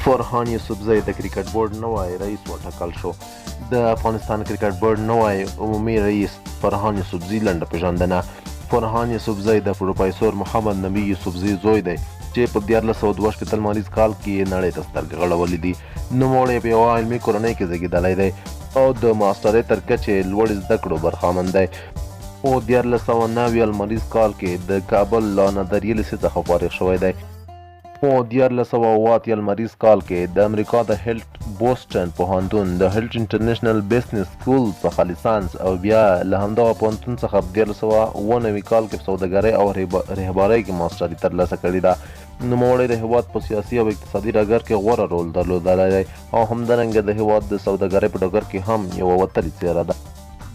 فرحان یوسفزی د کرکټ بورډ نوی رئیس وټاکل شو. د افغانستان کرکټ بورډ نوی عمومي رئیس فرحان یوسفزي لنډه پیژندنه. فرحان یوسفزی د پروفیسور محمد نبی یوسفزي زوی دی چې په 1462 لمریز کال کې نړۍ ته سترګې غړولې دي. نوموړی په یوه علمي کورنۍ کې زیږېدلی دی او د ماسټرۍ تر کچې لوړې زده کړو برخمن دی. په 1490 لمریز کال کې د کابل له نظریې لیسې څخه فارغ شوی دی. په 1408 لمریز کال کې د امریکا د هیلټ بوسټن پوهنتون د هیلټ انټرنیشنل بزنس سکول څخه لیسانس او بیا له همدغه پوهنتون څخه په 1999 کال کې په سوداګرۍ او رهبرۍ کې ماسټري ترلاسه کړې ده. نوموړی د هیواد په سیاسي او اقتصادي ډګر کې غوره رول درلودلی دی او همدارنګه د هیواد د سوداګرۍ په ډګر کې هم یوه وتلې څیره ده.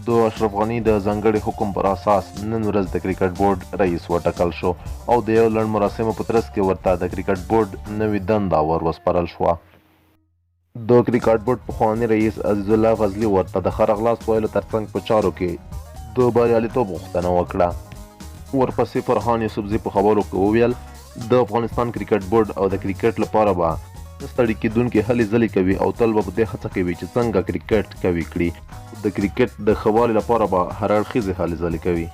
د اشرف غني د ځانګړي حکم پر اساس نن ورځ د کرکټ بورډ رئیس وټاکل شو او د یو لنډ مراسمو په ترڅ کې ورته د کرکټ بورډ نوې دنده ور وسپارل شوه. د کرکټ بورډ پخواني رئیس عزیز الله فضلي ورته د ښه راغلاست ویلو ترڅنګ په چارو کې د بریالیتوب غوښتنه وکړه. ورپسې فرحان یوسفزي په خبرو کې وویل د افغانستان کرکټ بورډ او د کرکټ لپاره به نه ستړي کېدونکې هلې ځلې کوي او تل به په دې هڅه کوي چې څنګه کرکټ قوي کړي. د کرکټ د ښه والي لپاره به هر اړخیزې هلې ځلې کوي.